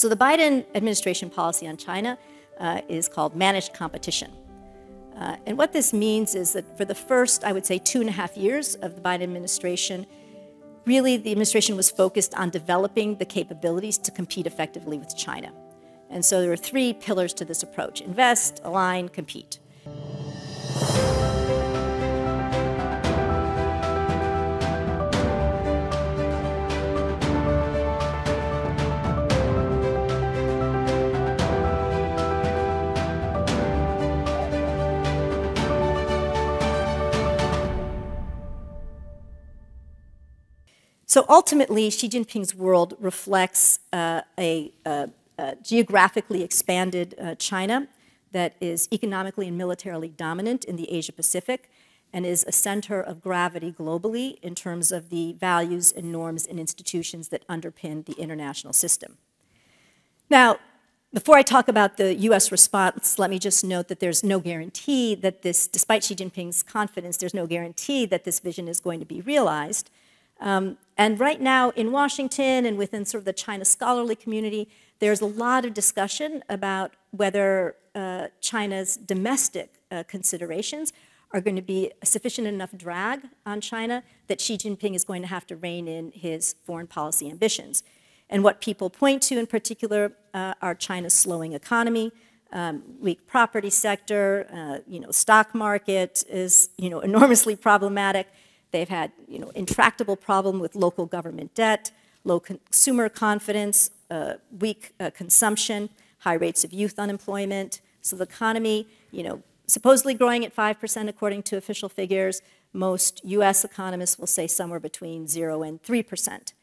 So the Biden administration policy on China is called managed competition. And what this means is that for the first, I would say, 2.5 years of the Biden administration, really the administration was focused on developing the capabilities to compete effectively with China. And so there are 3 pillars to this approach: invest, align, compete. So ultimately, Xi Jinping's world reflects a geographically expanded China that is economically and militarily dominant in the Asia-Pacific and is a center of gravity globally in terms of the values and norms and institutions that underpin the international system. Now, before I talk about the US response, let me just note that there's no guarantee that this, despite Xi Jinping's confidence, there's no guarantee that this vision is going to be realized. And right now in Washington and within sort of the China scholarly community, there's a lot of discussion about whether China's domestic considerations are going to be a sufficient enough drag on China that Xi Jinping is going to have to rein in his foreign policy ambitions. And what people point to in particular are China's slowing economy, weak property sector, stock market is enormously problematic. They've had intractable problem with local government debt, low consumer confidence, weak consumption, high rates of youth unemployment. So the economy, supposedly growing at 5% according to official figures. Most US economists will say somewhere between 0 and 3%.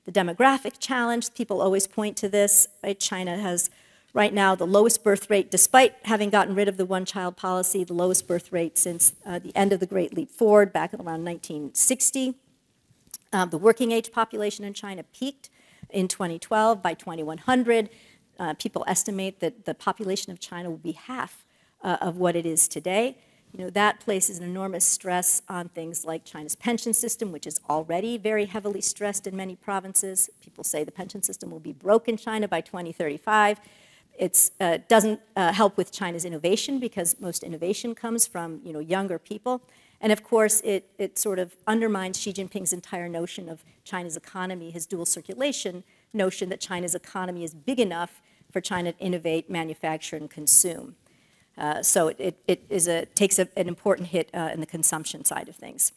The demographic challenge, people always point to this, right? China has right now the lowest birth rate, despite having gotten rid of the one-child policy, the lowest birth rate since the end of the Great Leap Forward back in around 1960. The working age population in China peaked in 2012. By 2100, people estimate that the population of China will be half of what it is today. That places an enormous stress on things like China's pension system, which is already very heavily stressed in many provinces. People say the pension system will be broke in China by 2035. It doesn't help with China's innovation because most innovation comes from younger people. And of course, it sort of undermines Xi Jinping's entire notion of China's economy, his dual circulation notion that China's economy is big enough for China to innovate, manufacture, and consume. So it takes an important hit in the consumption side of things.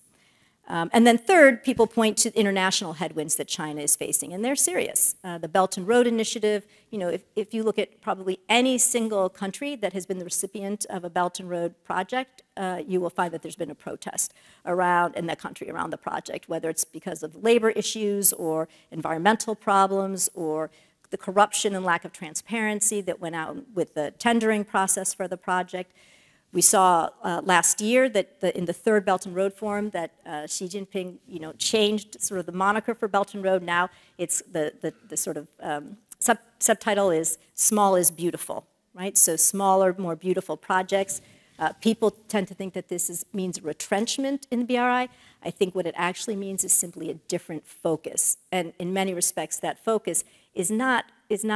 And then third, people point to international headwinds that China is facing, and they're serious. The Belt and Road Initiative, if you look at probably any single country that has been the recipient of a Belt and Road project, you will find that there's been a protest in that country around the project, whether it's because of labor issues or environmental problems or the corruption and lack of transparency that went out with the tendering process for the project. We saw last year that in the third Belt and Road Forum that Xi Jinping, changed sort of the moniker for Belt and Road. Now it's the sort of subtitle is "Small is Beautiful," right? So smaller, more beautiful projects. People tend to think that this means retrenchment in the BRI. I think what it actually means is simply a different focus, and in many respects, that focus is not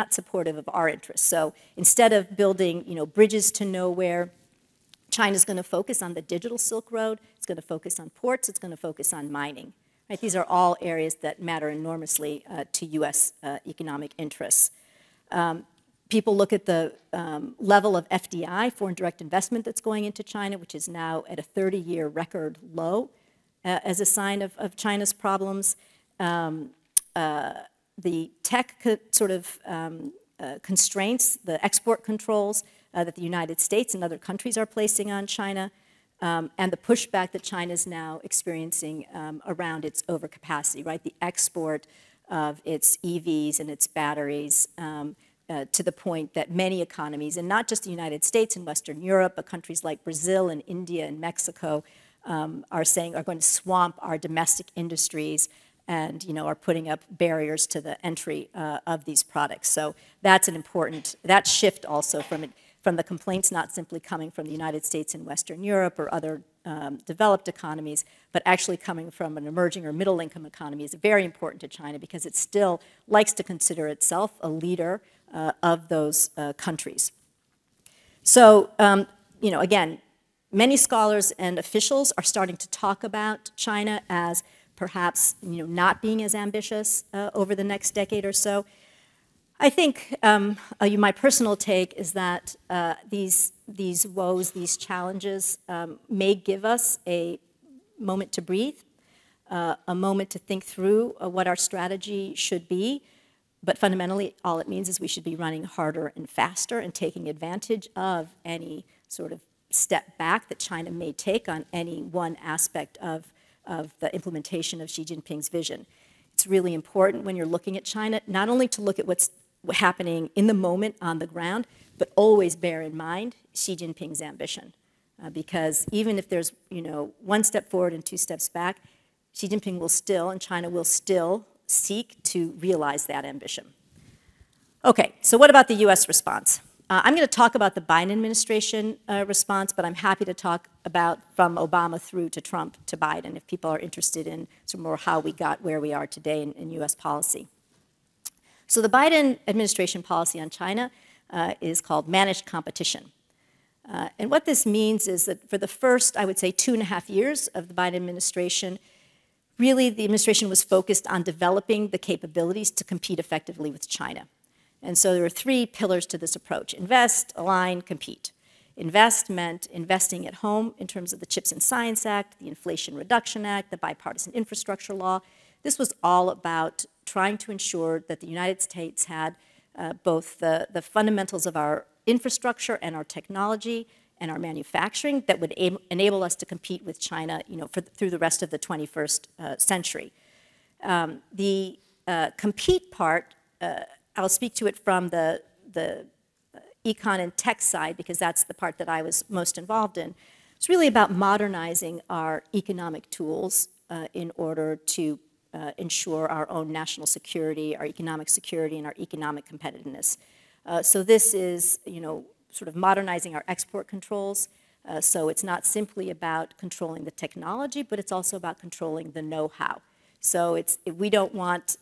supportive of our interests. So instead of building, bridges to nowhere, China's going to focus on the digital Silk Road. It's going to focus on ports. It's going to focus on mining. Right? These are all areas that matter enormously to U.S. Economic interests. People look at the level of FDI, foreign direct investment, that's going into China, which is now at a 30-year record low, as a sign of China's problems. The tech sort of constraints, the export controls that the United States and other countries are placing on China, and the pushback that China is now experiencing around its overcapacity, right? The export of its EVs and its batteries to the point that many economies, and not just the United States and Western Europe, but countries like Brazil and India and Mexico are going to swamp our domestic industries and are putting up barriers to the entry of these products. So that's an important, that shift also from the complaints not simply coming from the United States and Western Europe or other developed economies, but actually coming from an emerging or middle income economy is very important to China because it still likes to consider itself a leader of those countries. So, again, many scholars and officials are starting to talk about China as perhaps not being as ambitious over the next decade or so. I think my personal take is that these woes, these challenges may give us a moment to breathe, a moment to think through what our strategy should be. But fundamentally, all it means is we should be running harder and faster and taking advantage of any sort of step back that China may take on any one aspect of the implementation of Xi Jinping's vision. It's really important when you're looking at China, not only to look at what's happening in the moment on the ground, but always bear in mind Xi Jinping's ambition. Because even if there's one step forward and two steps back, Xi Jinping will still, and China will still, seek to realize that ambition. Okay, so what about the US response? I'm going to talk about the Biden administration response, but I'm happy to talk about from Obama through to Trump to Biden if people are interested in sort of more how we got where we are today in US policy. So the Biden administration policy on China is called managed competition. And what this means is that for the first, I would say, 2.5 years of the Biden administration, really, the administration was focused on developing the capabilities to compete effectively with China. And so there were 3 pillars to this approach: invest, align, compete. Invest meant investing at home in terms of the Chips and Science Act, the Inflation Reduction Act, the Bipartisan Infrastructure Law. This was all about trying to ensure that the United States had both the fundamentals of our infrastructure and our technology and our manufacturing that would enable us to compete with China, through the rest of the 21st century. The compete part, I'll speak to it from the econ and tech side because that's the part that I was most involved in. It's really about modernizing our economic tools in order to ensure our own national security, our economic security, and our economic competitiveness. So this is, sort of modernizing our export controls. So it's not simply about controlling the technology, but it's also about controlling the know-how. So we don't want,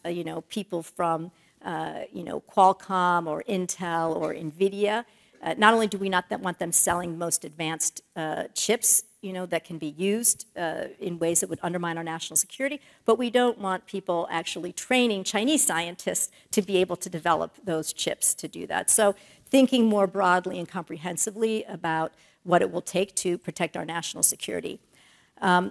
people from, Qualcomm or Intel or NVIDIA. Not only do we not want them selling most advanced chips, that can be used in ways that would undermine our national security, but we don't want people actually training Chinese scientists to be able to develop those chips to do that. So thinking more broadly and comprehensively about what it will take to protect our national security.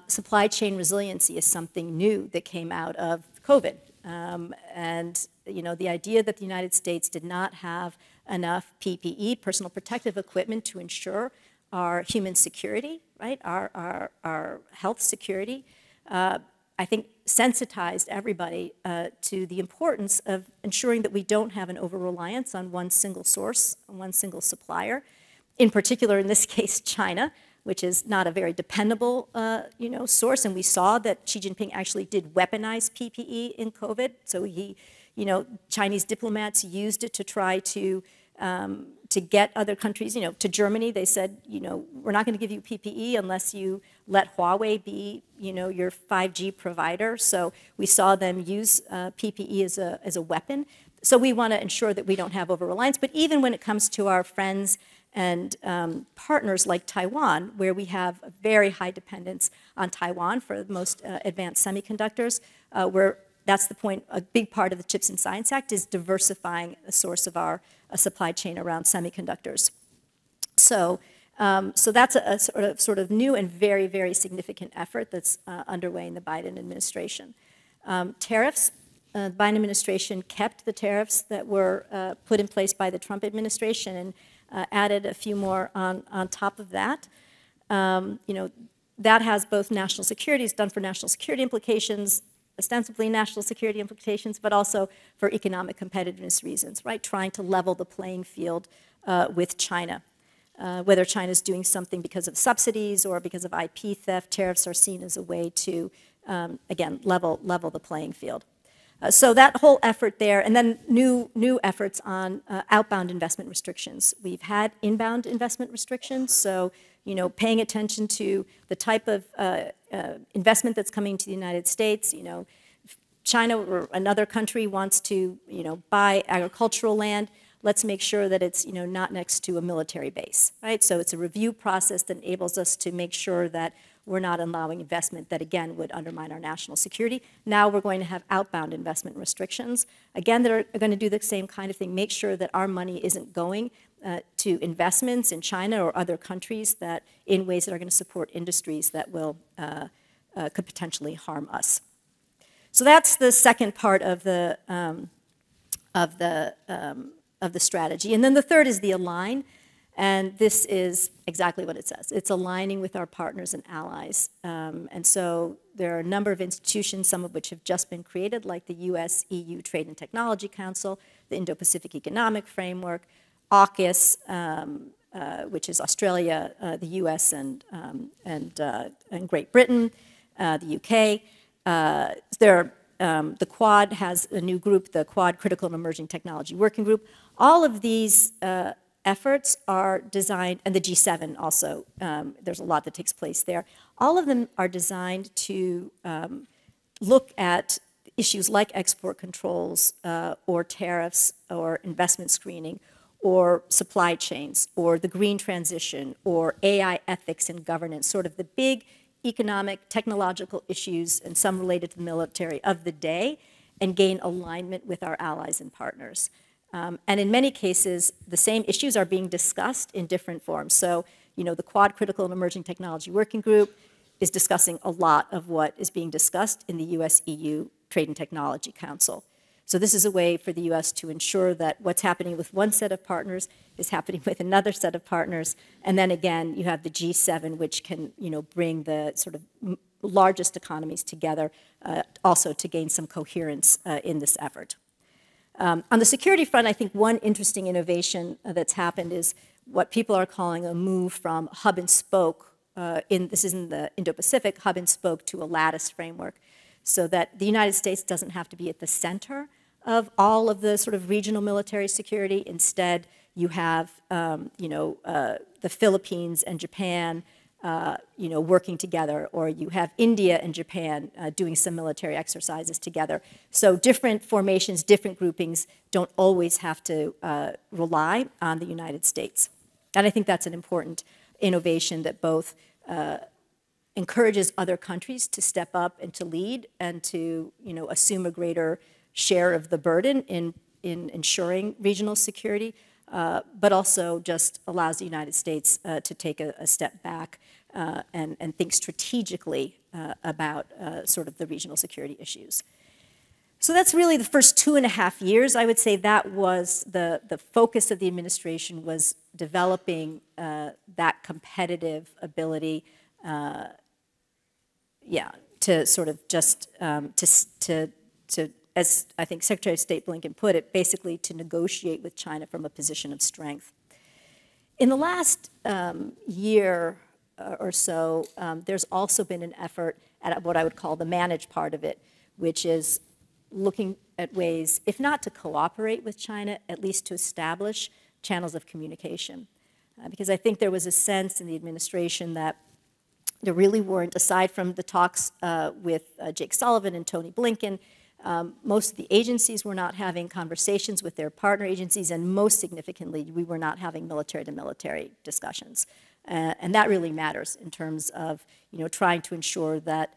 Supply chain resiliency is something new that came out of COVID. And the idea that the United States did not have enough PPE, personal protective equipment, to ensure our human security, right, our health security, I think sensitized everybody to the importance of ensuring that we don't have an over-reliance on one single source, on one single supplier. In particular, in this case, China, which is not a very dependable, source. And we saw that Xi Jinping actually did weaponize PPE in COVID. So he, Chinese diplomats used it to try to get other countries, to Germany. They said, we're not going to give you PPE unless you let Huawei be, your 5G provider. So we saw them use PPE as a weapon. So we want to ensure that we don't have over-reliance. But even when it comes to our friends and partners like Taiwan, where we have a very high dependence on Taiwan for the most advanced semiconductors, where that's the point, a big part of the Chips and Science Act is diversifying the source of our supply chain around semiconductors. So, so that's a sort of new and very, very significant effort that's underway in the Biden administration. Tariffs. The Biden administration kept the tariffs that were put in place by the Trump administration and added a few more on top of that. That has both national security, it's done for national security implications, ostensibly national security implications, but also for economic competitiveness reasons, right? Trying to level the playing field with China. Whether China's doing something because of subsidies or because of IP theft, tariffs are seen as a way to, again, level the playing field. So that whole effort there, and then new efforts on outbound investment restrictions. We've had inbound investment restrictions, so paying attention to the type of investment that's coming to the United States. China or another country wants to buy agricultural land. let's make sure that it's not next to a military base, right? So it's a review process that enables us to make sure that we're not allowing investment that, again, would undermine our national security. Now we're going to have outbound investment restrictions, again, that are going to do the same kind of thing, make sure that our money isn't going to investments in China or other countries that in ways that are going to support industries that will could potentially harm us. So that's the second part of the strategy. And then the third is the align. And this is exactly what it says. It's aligning with our partners and allies. And so there are a number of institutions, some of which have just been created, like the US-EU Trade and Technology Council, the Indo-Pacific Economic Framework, AUKUS, which is Australia, the US, and Great Britain, the UK. The Quad has a new group, the Quad Critical and Emerging Technology Working Group. All of these efforts are designed, and the G7 also, there's a lot that takes place there. All of them are designed to look at issues like export controls or tariffs or investment screening or supply chains or the green transition or AI ethics and governance, sort of the big economic, technological issues, and some related to the military of the day, and gain alignment with our allies and partners. And in many cases, the same issues are being discussed in different forms. So, the Quad Critical and Emerging Technology Working Group is discussing a lot of what is being discussed in the US-EU Trade and Technology Council. So this is a way for the US to ensure that what's happening with one set of partners is happening with another set of partners. And then again, you have the G7, which can bring the sort of largest economies together also to gain some coherence in this effort. On the security front, I think one interesting innovation that's happened is what people are calling a move from hub and spoke, this is in the Indo-Pacific, hub and spoke to a lattice framework, so that the United States doesn't have to be at the center of all of the sort of regional military security. Instead, you have the Philippines and Japan working together, or you have India and Japan doing some military exercises together. So different formations, different groupings don't always have to rely on the United States. And I think that's an important innovation that both encourages other countries to step up and to lead and to assume a greater share of the burden in ensuring regional security, but also just allows the United States to take a step back and think strategically about sort of the regional security issues. So that's really the first 2.5 years. I would say that was the focus of the administration, was developing that competitive ability, to sort of just to as I think Secretary of State Blinken put it, basically to negotiate with China from a position of strength. In the last year or so, there's also been an effort at what I would call the managed part of it, which is looking at ways, if not to cooperate with China, at least to establish channels of communication. Because I think there was a sense in the administration that there really weren't, aside from the talks with Jake Sullivan and Tony Blinken, most of the agencies were not having conversations with their partner agencies, and most significantly, we were not having military-to-military discussions. And that really matters in terms of trying to ensure that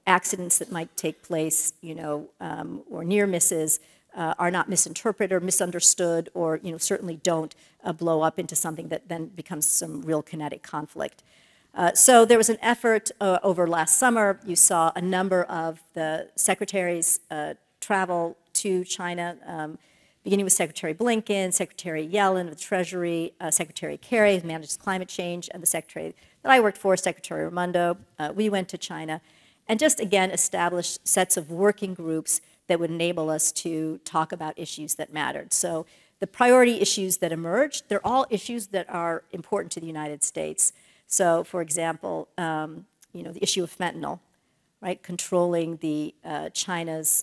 accidents that might take place or near misses are not misinterpreted or misunderstood, or certainly don't blow up into something that then becomes some real kinetic conflict. So there was an effort over last summer. You saw a number of the secretaries travel to China, beginning with Secretary Blinken, Secretary Yellen of the Treasury, Secretary Kerry, who manages climate change, and the secretary that I worked for, Secretary Raimondo. We went to China and just, again, established sets of working groups that would enable us to talk about issues that mattered. So the priority issues that emerged, they're all issues that are important to the United States. So, for example, the issue of fentanyl, right? Controlling the China's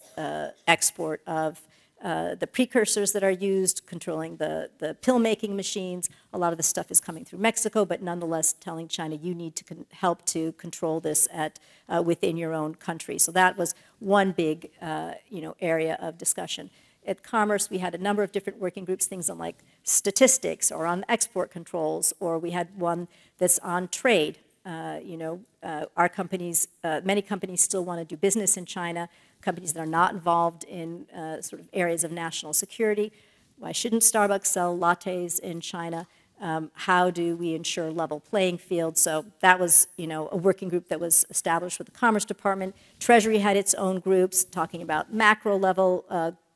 export of the precursors that are used, controlling the pill-making machines. A lot of the stuff is coming through Mexico, but nonetheless telling China, you need to help to control this within your own country. So that was one big area of discussion. at Commerce, we had a number of different working groups, things on like statistics or on export controls, or we had one that's on trade. Our companies, many companies still want to do business in China, companies that are not involved in sort of areas of national security. Why shouldn't Starbucks sell lattes in China? How do we ensure level playing field? So that was, a working group that was established with the Commerce Department. Treasury had its own groups talking about macro level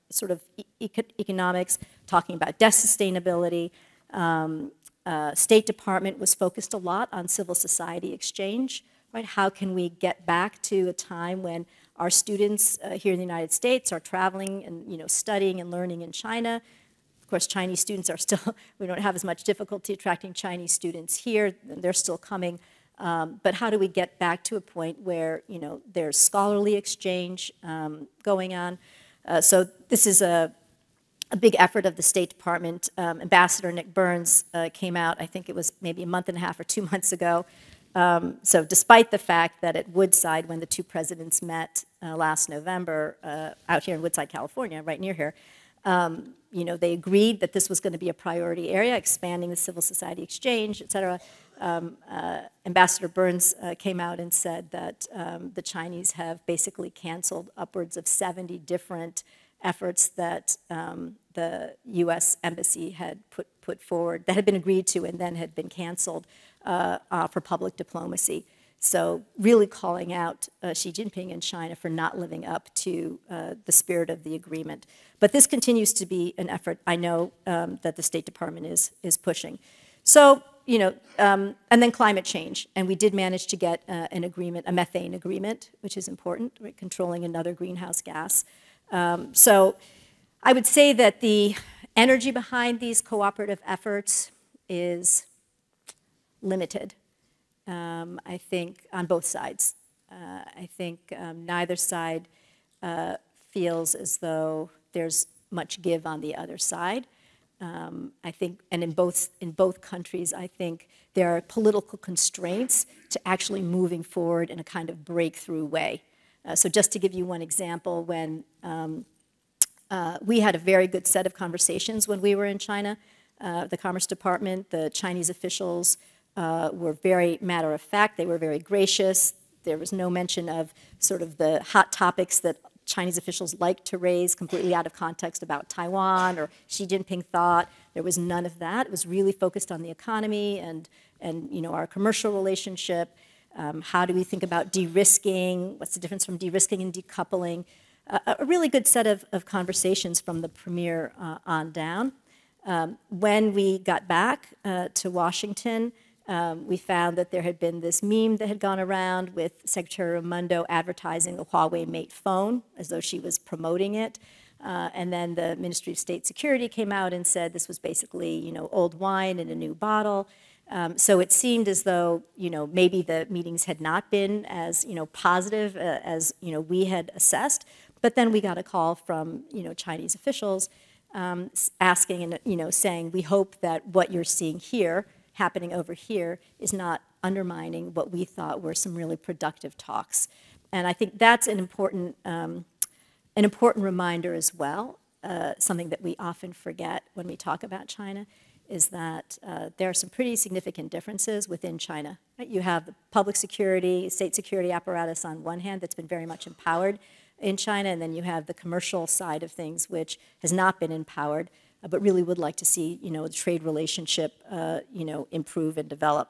sort of economics, talking about debt sustainability. State Department was focused a lot on civil society exchange, right? How can we get back to a time when our students here in the United States are traveling and studying and learning in China? Of course, Chinese students are still, we don't have as much difficulty attracting Chinese students here. They're still coming. But how do we get back to a point where, there's scholarly exchange going on? So this is a big effort of the State Department. Ambassador Nick Burns came out, I think it was maybe a month and a half or 2 months ago. So despite the fact that at Woodside, when the two presidents met last November out here in Woodside, California, right near here, they agreed that this was going to be a priority area, expanding the civil society exchange, et cetera. Ambassador Burns came out and said that the Chinese have basically canceled upwards of 70 different efforts that the U.S. Embassy had put forward, that had been agreed to and then had been canceled for public diplomacy. So really calling out Xi Jinping and China for not living up to the spirit of the agreement. But this continues to be an effort I know that the State Department is pushing. So, and then climate change. And we did manage to get an agreement, a methane agreement, which is important, right? Controlling another greenhouse gas. So I would say that the energy behind these cooperative efforts is limited. I think on both sides. I think neither side feels as though there's much give on the other side. I think, and in both countries, I think there are political constraints to actually moving forward in a kind of breakthrough way. So just to give you one example, when we had a very good set of conversations when we were in China, the Commerce Department, the Chinese officials were very matter of fact. They were very gracious. There was no mention of sort of the hot topics that Chinese officials like to raise completely out of context about Taiwan or Xi Jinping thought. There was none of that. It was really focused on the economy and our commercial relationship. How do we think about de-risking? What's the difference from de-risking and decoupling? A really good set of conversations from the premier on down. When we got back to Washington, we found that there had been this meme that had gone around with Secretary Raimondo advertising the Huawei Mate phone as though she was promoting it. And then the Ministry of State Security came out and said this was basically, old wine in a new bottle. So it seemed as though, maybe the meetings had not been as, positive as, we had assessed. But then we got a call from, Chinese officials asking and, saying, we hope that what you're seeing here happening over here is not undermining what we thought were some really productive talks. And I think that's an important reminder as well, something that we often forget when we talk about China, is that there are some pretty significant differences within China. Right? You have the public security, state security apparatus on one hand that's been very much empowered in China, and then you have the commercial side of things, which has not been empowered, but really would like to see, the trade relationship, improve and develop.